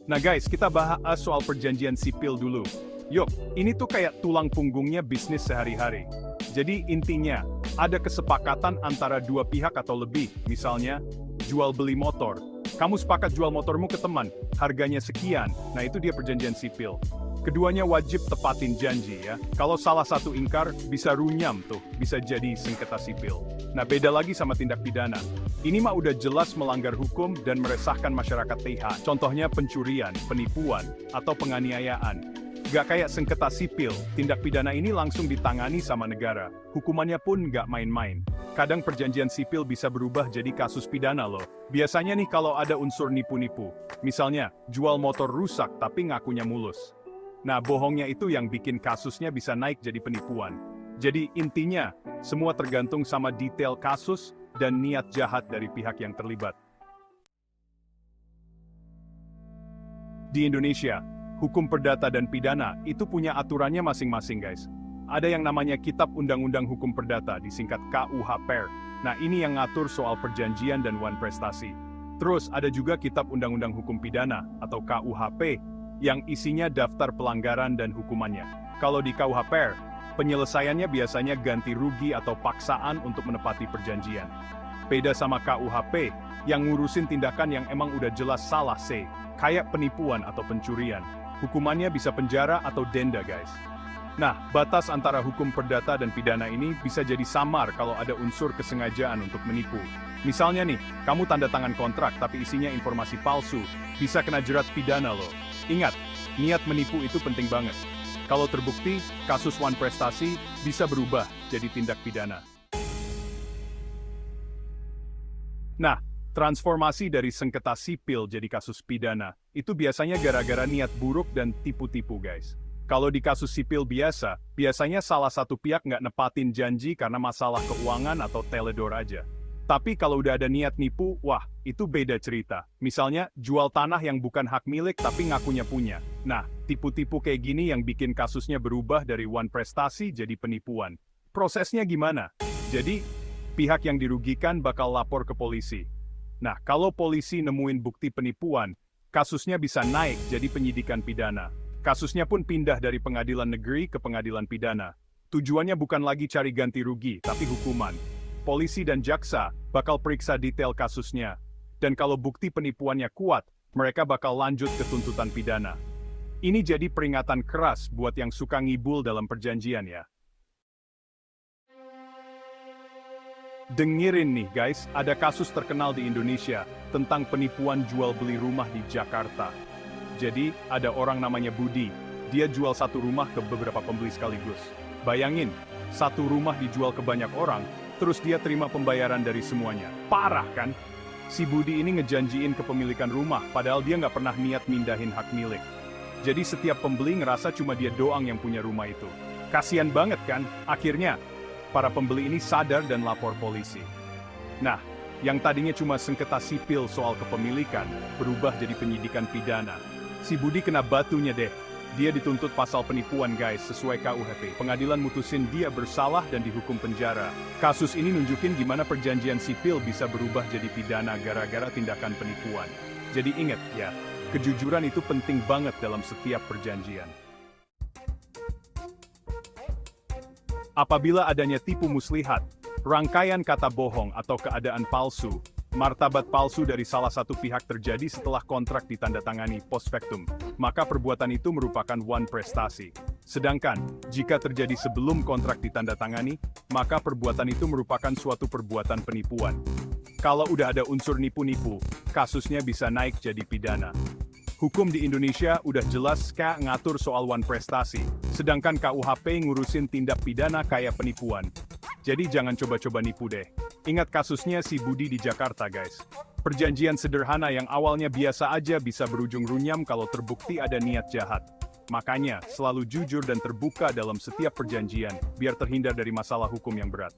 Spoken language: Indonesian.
Nah guys, kita bahas soal perjanjian sipil dulu. Yuk, ini tuh kayak tulang punggungnya bisnis sehari-hari. Jadi intinya, ada kesepakatan antara dua pihak atau lebih, misalnya, jual beli motor. Kamu sepakat jual motormu ke teman, harganya sekian, nah itu dia perjanjian sipil. Keduanya wajib tepatin janji ya. Kalau salah satu ingkar, bisa runyam tuh, bisa jadi sengketa sipil. Nah beda lagi sama tindak pidana. Ini mah udah jelas melanggar hukum dan meresahkan masyarakat TH. Contohnya pencurian, penipuan, atau penganiayaan. Gak kayak sengketa sipil, tindak pidana ini langsung ditangani sama negara. Hukumannya pun gak main-main. Kadang perjanjian sipil bisa berubah jadi kasus pidana loh. Biasanya nih kalau ada unsur nipu-nipu. Misalnya, jual motor rusak tapi ngakunya mulus. Nah, bohongnya itu yang bikin kasusnya bisa naik jadi penipuan. Jadi intinya, semua tergantung sama detail kasus dan niat jahat dari pihak yang terlibat. Di Indonesia, hukum perdata dan pidana itu punya aturannya masing-masing guys. Ada yang namanya Kitab Undang-Undang Hukum Perdata, disingkat KUHP. Nah ini yang ngatur soal perjanjian dan wan prestasi. Terus ada juga Kitab Undang-Undang Hukum Pidana atau KUHP, yang isinya daftar pelanggaran dan hukumannya. Kalau di KUHP, penyelesaiannya biasanya ganti rugi atau paksaan untuk menepati perjanjian. Beda sama KUHP, yang ngurusin tindakan yang emang udah jelas salah kayak penipuan atau pencurian. Hukumannya bisa penjara atau denda guys. Nah, batas antara hukum perdata dan pidana ini bisa jadi samar kalau ada unsur kesengajaan untuk menipu. Misalnya nih, kamu tanda tangan kontrak tapi isinya informasi palsu, bisa kena jerat pidana loh. Ingat, niat menipu itu penting banget. Kalau terbukti, kasus wan prestasi bisa berubah jadi tindak pidana. Nah, transformasi dari sengketa sipil jadi kasus pidana, itu biasanya gara-gara niat buruk dan tipu-tipu guys. Kalau di kasus sipil biasanya salah satu pihak nggak nepatin janji karena masalah keuangan atau teledor aja. Tapi kalau udah ada niat nipu, wah, itu beda cerita. Misalnya, jual tanah yang bukan hak milik tapi ngakunya punya. Nah, tipu-tipu kayak gini yang bikin kasusnya berubah dari wan prestasi jadi penipuan. Prosesnya gimana? Jadi, pihak yang dirugikan bakal lapor ke polisi. Nah, kalau polisi nemuin bukti penipuan, kasusnya bisa naik jadi penyidikan pidana. Kasusnya pun pindah dari pengadilan negeri ke pengadilan pidana. Tujuannya bukan lagi cari ganti rugi, tapi hukuman. Polisi dan jaksa bakal periksa detail kasusnya. Dan kalau bukti penipuannya kuat, mereka bakal lanjut ke tuntutan pidana. Ini jadi peringatan keras buat yang suka ngibul dalam perjanjian ya. Dengerin nih guys, ada kasus terkenal di Indonesia tentang penipuan jual beli rumah di Jakarta. Jadi, ada orang namanya Budi. Dia jual satu rumah ke beberapa pembeli sekaligus. Bayangin, satu rumah dijual ke banyak orang, terus dia terima pembayaran dari semuanya. Parah kan? Si Budi ini ngejanjiin kepemilikan rumah, padahal dia nggak pernah niat mindahin hak milik. Jadi setiap pembeli ngerasa cuma dia doang yang punya rumah itu. Kasian banget kan? Akhirnya, para pembeli ini sadar dan lapor polisi. Nah, yang tadinya cuma sengketa sipil soal kepemilikan, berubah jadi penyidikan pidana. Si Budi kena batunya deh. Dia dituntut pasal penipuan guys, sesuai KUHP. Pengadilan mutusin dia bersalah dan dihukum penjara. Kasus ini nunjukin gimana perjanjian sipil bisa berubah jadi pidana gara-gara tindakan penipuan. Jadi ingat ya, kejujuran itu penting banget dalam setiap perjanjian. Apabila adanya tipu muslihat, rangkaian kata bohong atau keadaan palsu, martabat palsu dari salah satu pihak terjadi setelah kontrak ditandatangani post factum, maka perbuatan itu merupakan wan prestasi. Sedangkan, jika terjadi sebelum kontrak ditandatangani, maka perbuatan itu merupakan suatu perbuatan penipuan. Kalau udah ada unsur nipu-nipu, kasusnya bisa naik jadi pidana. Hukum di Indonesia udah jelas ngatur soal wan prestasi, sedangkan KUHP ngurusin tindak pidana kayak penipuan. Jadi jangan coba-coba nipu deh. Ingat kasusnya si Budi di Jakarta guys. Perjanjian sederhana yang awalnya biasa aja bisa berujung runyam kalau terbukti ada niat jahat. Makanya, selalu jujur dan terbuka dalam setiap perjanjian, biar terhindar dari masalah hukum yang berat.